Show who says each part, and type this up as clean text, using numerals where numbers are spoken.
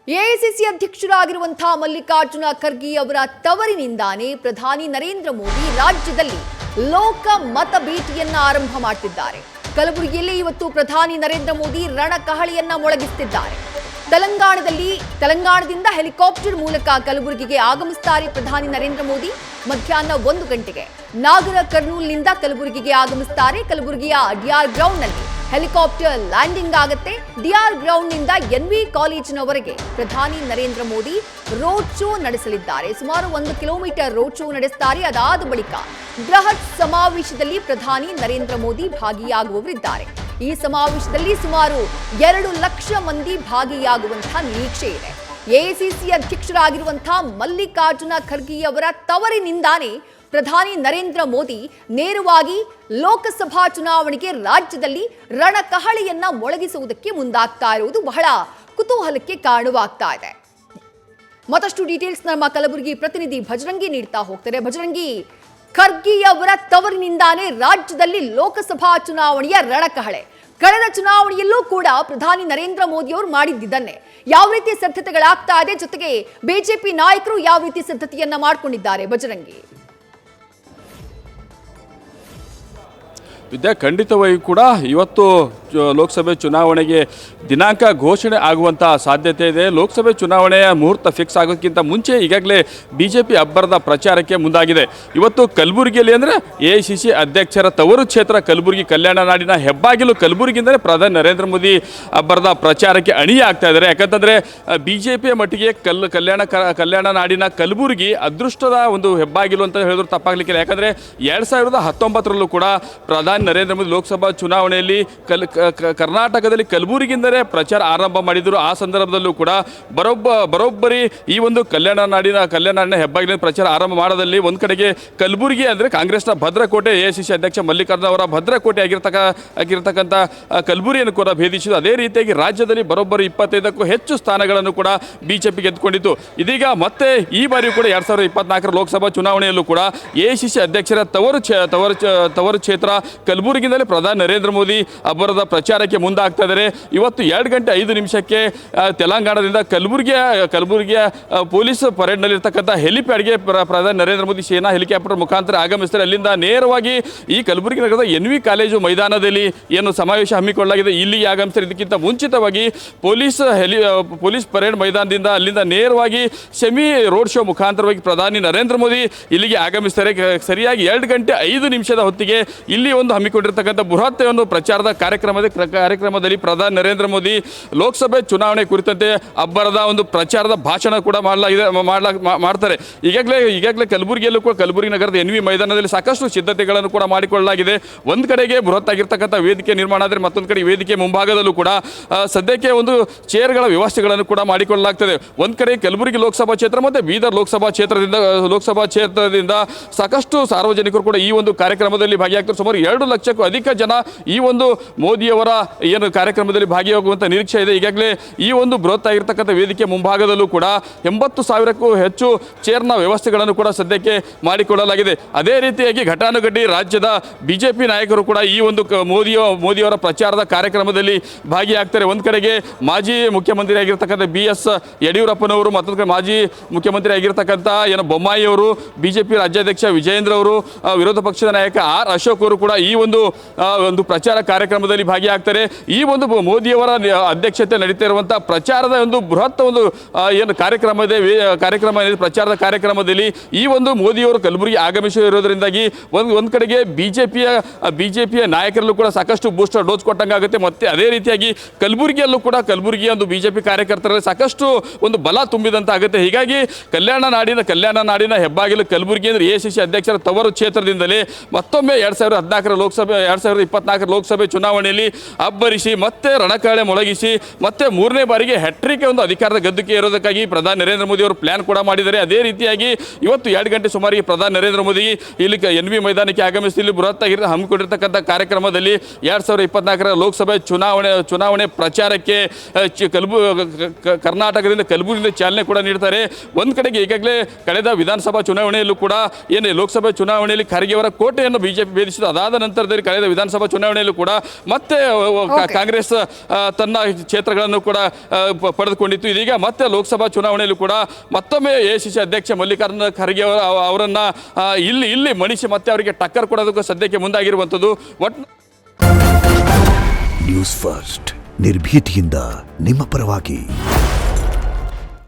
Speaker 1: AICC ಅಧ್ಯಕ್ಷರಾಗಿರುವಂತಹ Mallikarjuna Kharge ಅವರ ತವರಿನಿಂದಾನೇ ಪ್ರಧಾನಿ ನರೇಂದ್ರ ಮೋದಿ ರಾಜ್ಯದಲ್ಲಿ ಲೋಕ ಮತ ಭೇಟಿಯನ್ನ ಆರಂಭ ಮಾಡುತ್ತಿದ್ದಾರೆ. ಕಲಬುರಗಿಯಲ್ಲಿ ಇವತ್ತು ಪ್ರಧಾನಿ ನರೇಂದ್ರ ಮೋದಿ ರಣಕಹಳೆಯನ್ನ ಮೊಳಗಿಸುತ್ತಿದ್ದಾರೆ. ತೆಲಂಗಾಣದಿಂದ ಹೆಲಿಕಾಪ್ಟರ್ ಮೂಲಕ ಕಲಬುರಗಿಗೆ ಆಗಮಿಸುತ್ತಾರೆ ಪ್ರಧಾನಿ ನರೇಂದ್ರ ಮೋದಿ. ಮಧ್ಯಾಹ್ನ 1 ಗಂಟೆಗೆ ನಾಗರ ಕರ್ನೂಲ್ನಿಂದ ಕಲಬುರಗಿಗೆ ಆಗಮಿಸುತ್ತಾರೆ. ಕಲಬುರಗಿಯ ಡಿಆರ್ ಗ್ರೌಂಡ್ನಲ್ಲಿ ಹೆಲಿಕಾಪ್ಟರ್ ಲ್ಯಾಂಡಿಂಗ್ ಆಗುತ್ತೆ. ಡಿಆರ್ ಗ್ರೌಂಡ್ನಿಂದ ಎನ್ವಿ ಕಾಲೇಜಿನವರೆಗೆ ಪ್ರಧಾನಿ ನರೇಂದ್ರ ಮೋದಿ ರೋಡ್ ಶೋ ನಡೆಸಲಿದ್ದಾರೆ. ಸುಮಾರು 1 ಕಿಲೋಮೀಟರ್ ರೋಡ್ ಶೋ ನಡೆಸುತ್ತಾರೆ. ಅದಾದ ಬಳಿಕ ಬೃಹತ್ ಸಮಾವೇಶದಲ್ಲಿ ಪ್ರಧಾನಿ ನರೇಂದ್ರ ಮೋದಿ ಭಾಗಿಯಾಗುವವರಿದ್ದಾರೆ. ಈ ಸಮಾವೇಶದಲ್ಲಿ ಸುಮಾರು 2 ಲಕ್ಷ ಮಂದಿ ಭಾಗಿಯಾಗುವಂತಹ ನಿರೀಕ್ಷೆ ಇದೆ. ಎಐಸಿಸಿ ಅಧ್ಯಕ್ಷರಾಗಿರುವಂತಹ ಮಲ್ಲಿಕಾರ್ಜುನ ಖರ್ಗೆ ಅವರ ತವರಿನಿಂದಾನೇ ಪ್ರಧಾನಿ ನರೇಂದ್ರ ಮೋದಿ ನೇರವಾಗಿ ಲೋಕಸಭಾ ಚುನಾವಣೆಗೆ ರಾಜ್ಯದಲ್ಲಿ ರಣಕಹಳೆಯನ್ನ ಮೊಳಗಿಸುವುದಕ್ಕೆ ಮುಂದಾಗ್ತಾ ಇರುವುದು ಬಹಳ ಕುತೂಹಲಕ್ಕೆ ಕಾರಣವಾಗ್ತಾ ಇದೆ. ಮತ್ತಷ್ಟು ಡೀಟೇಲ್ಸ್ ನಮ್ಮ ಕಲಬುರಗಿ ಪ್ರತಿನಿಧಿ ಭಜರಂಗಿ ನೀಡ್ತಾ ಹೋಗ್ತಾರೆ. ಭಜರಂಗಿ, ಖರ್ಗೆ ಅವರ ತವರಿನಿಂದಾನೇ ರಾಜ್ಯದಲ್ಲಿ ಲೋಕಸಭಾ ಚುನಾವಣೆಯ ರಣಕಹಳೆ. ಕಳೆದ ಚುನಾವಣೆಯಲ್ಲೂ ಕೂಡ ಪ್ರಧಾನಿ ನರೇಂದ್ರ ಮೋದಿ ಅವರು ಮಾಡಿದ್ದನ್ನೇ. ಯಾವ ರೀತಿ ಸಿದ್ಧತೆಗಳಾಗ್ತಾ ಇದೆ, ಜೊತೆಗೆ ಬಿಜೆಪಿ ನಾಯಕರು ಯಾವ ರೀತಿ ಸಿದ್ಧತೆಯನ್ನ ಮಾಡಿಕೊಂಡಿದ್ದಾರೆ? ಭಜರಂಗಿ
Speaker 2: ವಿದ್ಯಾ, ಖಂಡಿತವಾಗಿ ಕೂಡ ಇವತ್ತು ಲೋಕಸಭೆ ಚುನಾವಣೆಗೆ ದಿನಾಂಕ ಘೋಷಣೆ ಆಗುವಂಥ ಸಾಧ್ಯತೆ ಇದೆ. ಲೋಕಸಭೆ ಚುನಾವಣೆಯ ಮುಹೂರ್ತ ಫಿಕ್ಸ್ ಆಗೋದಕ್ಕಿಂತ ಮುಂಚೆ ಈಗಾಗಲೇ ಬಿಜೆಪಿ ಅಬ್ಬರದ ಪ್ರಚಾರಕ್ಕೆ ಮುಂದಾಗಿದೆ. ಇವತ್ತು ಕಲಬುರಗಿಯಲ್ಲಿ ಅಂದರೆ ಎಐಸಿಸಿ ಅಧ್ಯಕ್ಷರ ತವರು ಕ್ಷೇತ್ರ ಕಲಬುರಗಿ, ಕಲ್ಯಾಣ ನಾಡಿನ ಹೆಬ್ಬಾಗಿಲು ಕಲಬುರಗಿಯಿಂದಲೇ ಪ್ರಧಾನಿ ನರೇಂದ್ರ ಮೋದಿ ಅಬ್ಬರದ ಪ್ರಚಾರಕ್ಕೆ ಅಣಿಯಾಗ್ತಾ ಇದ್ದಾರೆ. ಯಾಕಂತಂದರೆ ಬಿಜೆಪಿಯ ಮಟ್ಟಿಗೆ ಕಲ್ಯಾಣ ನಾಡಿನ ಕಲಬುರಗಿ ಅದೃಷ್ಟದ ಒಂದು ಹೆಬ್ಬಾಗಿಲು ಅಂತ ಹೇಳಿದ್ರು ತಪ್ಪಾಗಲಿಕ್ಕಿಲ್ಲ. ಯಾಕಂದರೆ 2019ರಲ್ಲೂ ಕೂಡ ಪ್ರಧಾನಿ ನರೇಂದ್ರ ಮೋದಿ ಲೋಕಸಭಾ ಚುನಾವಣೆಯಲ್ಲಿ ಕರ್ನಾಟಕದಲ್ಲಿ ಕಲಬುರಗಿಯಿಂದಲೇ ಪ್ರಚಾರ ಆರಂಭ ಮಾಡಿದರು. ಆ ಸಂದರ್ಭದಲ್ಲೂ ಕೂಡ ಬರೋಬ್ಬರಿ ಈ ಒಂದು ಕಲ್ಯಾಣ ನಾಡಿನ ಹೆಬ್ಬಾಗಿಲಿನ ಪ್ರಚಾರ ಆರಂಭ ಮಾಡೋದಲ್ಲಿ ಒಂದು ಕಡೆಗೆ ಕಲಬುರಗಿ ಅಂದರೆ ಕಾಂಗ್ರೆಸ್ನ ಭದ್ರಕೋಟೆ, ಎಐಸಿಸಿ ಅಧ್ಯಕ್ಷ ಮಲ್ಲಿಕಾರ್ಜುನ ಅವರ ಭದ್ರಕೋಟೆ ಆಗಿರ್ತಕ್ಕಂಥ ಕಲಬುರಗಿಯನ್ನು ಕೂಡ ಭೇದಿಸಿದ್ದು. ಅದೇ ರೀತಿಯಾಗಿ ರಾಜ್ಯದಲ್ಲಿ ಬರೋಬ್ಬರಿ 25ಕ್ಕೂ ಹೆಚ್ಚು ಸ್ಥಾನಗಳನ್ನು ಕೂಡ ಬಿಜೆಪಿ ಗೆದ್ದುಕೊಂಡಿತ್ತು. ಇದೀಗ ಮತ್ತೆ ಈ ಬಾರಿಯೂ ಕೂಡ 2024 ಲೋಕಸಭಾ ಚುನಾವಣೆಯಲ್ಲೂ ಕೂಡ ಎಐಸಿಸಿ ಅಧ್ಯಕ್ಷರ ತವರು ಕ್ಷೇತ್ರ ಕಲಬುರಗಿಯಿಂದಲೇ ಪ್ರಧಾನಿ ನರೇಂದ್ರ ಮೋದಿ ಅಬ್ಬರದ ಪ್ರಚಾರಕ್ಕೆ ಮುಂದಾಗ್ತಾ ಇದ್ದಾರೆ. ಇವತ್ತು 2 ಗಂಟೆ 5 ನಿಮಿಷಕ್ಕೆ ತೆಲಂಗಾಣದಿಂದ ಕಲಬುರಗಿಯ ಪೊಲೀಸ್ ಪರೇಡ್ನಲ್ಲಿರ್ತಕ್ಕಂಥ ಹೆಲಿಪ್ಯಾಡ್ಗೆ ಪ್ರಧಾನಿ ನರೇಂದ್ರ ಮೋದಿ ಸೇನಾ ಹೆಲಿಕಾಪ್ಟರ್ ಮುಖಾಂತರ ಆಗಮಿಸ್ತಾರೆ. ಅಲ್ಲಿಂದ ನೇರವಾಗಿ ಈ ಕಲಬುರಗಿ ನಗರದ ಎನ್ವಿ ಕಾಲೇಜು ಮೈದಾನದಲ್ಲಿ ಏನು ಸಮಾವೇಶ ಹಮ್ಮಿಕೊಳ್ಳಲಾಗಿದೆ ಇಲ್ಲಿಗೆ ಆಗಮಿಸ್ತಾರೆ. ಇದಕ್ಕಿಂತ ಮುಂಚಿತವಾಗಿ ಪೊಲೀಸ್ ಪರೇಡ್ ಮೈದಾನದಿಂದ ಅಲ್ಲಿಂದ ನೇರವಾಗಿ ಸೆಮಿ ರೋಡ್ ಶೋ ಮುಖಾಂತರವಾಗಿ ಪ್ರಧಾನಿ ನರೇಂದ್ರ ಮೋದಿ ಇಲ್ಲಿಗೆ ಆಗಮಿಸ್ತಾರೆ. ಸರಿಯಾಗಿ 2 ಗಂಟೆ 5 ನಿಮಿಷದ ಹೊತ್ತಿಗೆ ಇಲ್ಲಿ ಒಂದು ಹಮ್ಮಿಕೊಂಡಿರ್ತಕ್ಕಂಥ ಬೃಹತ್ ಒಂದು ಪ್ರಚಾರದ ಕಾರ್ಯಕ್ರಮದಲ್ಲಿ ಪ್ರಧಾನಿ ನರೇಂದ್ರ ಮೋದಿ ಲೋಕಸಭೆ ಚುನಾವಣೆ ಕುರಿತಂತೆ ಅಬ್ಬರದ ಒಂದು ಪ್ರಚಾರದ ಭಾಷಣ ಕೂಡ ಮಾಡ್ತಾರೆ. ಈಗಾಗಲೇ ಕಲಬುರಗಿ ನಗರದ ಎನ್ವಿ ಮೈದಾನದಲ್ಲಿ ಸಾಕಷ್ಟು ಸಿದ್ಧತೆಗಳನ್ನು ಕೂಡ ಮಾಡಿಕೊಳ್ಳಲಾಗಿದೆ. ಒಂದು ಕಡೆಗೆ ಬೃಹತ್ ಆಗಿರ್ತಕ್ಕಂಥ ವೇದಿಕೆ ನಿರ್ಮಾಣ ಆದರೆ ಮತ್ತೊಂದು ಕಡೆ ವೇದಿಕೆ ಮುಂಭಾಗದಲ್ಲೂ ಕೂಡ ಸದ್ಯಕ್ಕೆ ಒಂದು ಚೇರ್ಗಳ ವ್ಯವಸ್ಥೆಗಳನ್ನು ಕೂಡ ಮಾಡಿಕೊಳ್ಳಲಾಗ್ತದೆ. ಒಂದು ಕಡೆ ಕಲಬುರಗಿ ಲೋಕಸಭಾ ಕ್ಷೇತ್ರ ಮತ್ತು ಬೀದರ್ ಲೋಕಸಭಾ ಕ್ಷೇತ್ರದಿಂದ ಸಾಕಷ್ಟು ಸಾರ್ವಜನಿಕರು ಕೂಡ ಈ ಒಂದು ಕಾರ್ಯಕ್ರಮದಲ್ಲಿ ಭಾಗಿಯಾಗ್ತಾರೆ. ಸುಮಾರು 2 ಲಕ್ಷಕ್ಕೂ ಅಧಿಕ ಜನ ಈ ಒಂದು ಮೋದಿಯವರ ಏನು ಕಾರ್ಯಕ್ರಮದಲ್ಲಿ ಭಾಗಿಯಾಗುವಂಥ ನಿರೀಕ್ಷೆ ಇದೆ. ಈಗಾಗಲೇ ಈ ಒಂದು ಬೃಹತ್ ಆಗಿರ್ತಕ್ಕಂಥ ವೇದಿಕೆ ಮುಂಭಾಗದಲ್ಲೂ ಕೂಡ 80,000ಕ್ಕೂ ಹೆಚ್ಚು ಚೇರ್ನ ವ್ಯವಸ್ಥೆಗಳನ್ನು ಕೂಡ ಸದ್ಯಕ್ಕೆ ಮಾಡಿಕೊಳ್ಳಲಾಗಿದೆ. ಅದೇ ರೀತಿಯಾಗಿ ಘಟಾನುಘಟಿ ರಾಜ್ಯದ ಬಿಜೆಪಿ ನಾಯಕರು ಕೂಡ ಈ ಒಂದು ಮೋದಿಯವರ ಪ್ರಚಾರದ ಕಾರ್ಯಕ್ರಮದಲ್ಲಿ ಭಾಗಿಯಾಗ್ತಾರೆ. ಒಂದು ಕಡೆಗೆ ಮಾಜಿ ಮುಖ್ಯಮಂತ್ರಿ ಆಗಿರ್ತಕ್ಕಂಥ BS ಯಡಿಯೂರಪ್ಪನವರು, ಮತ್ತೊಂದು ಕಡೆ ಮಾಜಿ ಮುಖ್ಯಮಂತ್ರಿ ಆಗಿರ್ತಕ್ಕಂಥ ಬೊಮ್ಮಾಯಿ ಅವರು, ಬಿಜೆಪಿ ರಾಜ್ಯಾಧ್ಯಕ್ಷ ವಿಜಯೇಂದ್ರ ಅವರು, ವಿರೋಧ ಪಕ್ಷದ ನಾಯಕ ಆರ್ ಅಶೋಕ್ ಅವರು ಕೂಡ ಈ ಒಂದು ಪ್ರಚಾರ ಕಾರ್ಯಕ್ರಮದಲ್ಲಿ ಭಾಗಿಯಾಗ್ತಾರೆ. ಈ ಒಂದು ಮೋದಿಯವರ ಅಧ್ಯಕ್ಷತೆ ನಡೀತಾ ಇರುವಂತಹ ಪ್ರಚಾರದ ಒಂದು ಬೃಹತ್ ಒಂದು ಏನು ಪ್ರಚಾರದ ಕಾರ್ಯಕ್ರಮದಲ್ಲಿ ಈ ಒಂದು ಮೋದಿಯವರು ಕಲಬುರಗಿ ಆಗಮಿಸಿರೋದ್ರಿಂದಾಗಿ ಒಂದು ಕಡೆಗೆ ಬಿಜೆಪಿಯ ನಾಯಕರಲ್ಲೂ ಕೂಡ ಸಾಕಷ್ಟು ಬೂಸ್ಟರ್ ಡೋಸ್ ಕೊಟ್ಟಂಗಾಗುತ್ತೆ. ಮತ್ತೆ ಅದೇ ರೀತಿಯಾಗಿ ಕಲಬುರಗಿಯ ಒಂದು ಬಿಜೆಪಿ ಕಾರ್ಯಕರ್ತರಲ್ಲಿ ಸಾಕಷ್ಟು ಒಂದು ಬಲ ತುಂಬಿದಂತಾಗುತ್ತೆ. ಹೀಗಾಗಿ ಕಲ್ಯಾಣ ನಾಡಿನ ಹೆಬ್ಬಾಗಿಲು ಕಲಬುರಗಿ ಅಂದರೆ ಎಐಸಿಸಿ ಅಧ್ಯಕ್ಷರ ತವರು ಕ್ಷೇತ್ರದಿಂದಲೇ ಮತ್ತೊಮ್ಮೆ 2024 ಲೋಕಸಭೆ ಚುನಾವಣೆಯಲ್ಲಿ ಅಬ್ಬರಿಸಿ ಮತ್ತೆ ರಣಕಹಳೆ ಮೊಳಗಿಸಿ ಮತ್ತೆ 3ನೇ ಬಾರಿಗೆ ಹ್ಯಾಟ್ರಿಕ್ ಒಂದು ಅಧಿಕಾರದ ಗದ್ದುಗೆ ಇರೋದಕ್ಕಾಗಿ ಪ್ರಧಾನಿ ನರೇಂದ್ರ ಮೋದಿ ಅವರು ಪ್ಲಾನ್ ಕೂಡ ಮಾಡಿದ್ದಾರೆ. ಅದೇ ರೀತಿಯಾಗಿ ಇವತ್ತು 2 ಗಂಟೆ ಸುಮಾರಿಗೆ ಪ್ರಧಾನಿ ನರೇಂದ್ರ ಮೋದಿ ಇಲ್ಲಿ ಎನ್ವಿ ಮೈದಾನಕ್ಕೆ ಆಗಮಿಸಿ ಇಲ್ಲಿ ಬೃಹತ್ ಹಮ್ಮಿಕೊಂಡಿರ್ತಕ್ಕಂಥ ಕಾರ್ಯಕ್ರಮದಲ್ಲಿ 2024 ಲೋಕಸಭೆ ಚುನಾವಣೆ ಪ್ರಚಾರಕ್ಕೆ ಕರ್ನಾಟಕದಿಂದ ಕಲಬುರಗಿಯಿಂದ ಚಾಲನೆ ಕೂಡ ನೀಡ್ತಾರೆ. ಒಂದು ಕಡೆಗೆ ಈಗಾಗಲೇ ಕಳೆದ ವಿಧಾನಸಭಾ ಚುನಾವಣೆಯಲ್ಲೂ ಕೂಡ ಲೋಕಸಭೆ ಚುನಾವಣೆಯಲ್ಲಿ ಖರ್ಗೆ ಅವರ ಕೋಟೆಯನ್ನು ಬಿಜೆಪಿ ಭೇದಿಸಿತು. ಅದಾದ ನಂತರದಲ್ಲಿ ಕಳೆದ ವಿಧಾನಸಭಾ ಚುನಾವಣೆಯಲ್ಲೂ ಕೂಡ ಮತ್ತೆ ಮತ್ತೆ ಕಾಂಗ್ರೆಸ್ ತನ್ನ ಕ್ಷೇತ್ರಗಳನ್ನು ಕೂಡ ಪಡೆದುಕೊಂಡಿತ್ತು. ಇದೀಗ ಮತ್ತೆ ಲೋಕಸಭಾ ಚುನಾವಣೆಯಲ್ಲೂ ಕೂಡ ಮತ್ತೊಮ್ಮೆ ಎಸಿಸಿ ಅಧ್ಯಕ್ಷ ಮಲ್ಲಿಕಾರ್ಜುನ ಖರ್ಗೆ ಅವರನ್ನ ಇಲ್ಲಿ ಮಣಿಸಿ ಮತ್ತೆ ಅವರಿಗೆ ಟಕ್ಕರ್ ಕೊಡೋದಕ್ಕೂ ಸದ್ಯಕ್ಕೆ ಮುಂದಾಗಿರುವಂಥದ್ದು.
Speaker 3: ನ್ಯೂಸ್ ಫಸ್ಟ್ ನಿರ್ಭೀತಿಯಿಂದ ನಿಮ್ಮ ಪರವಾಗಿ.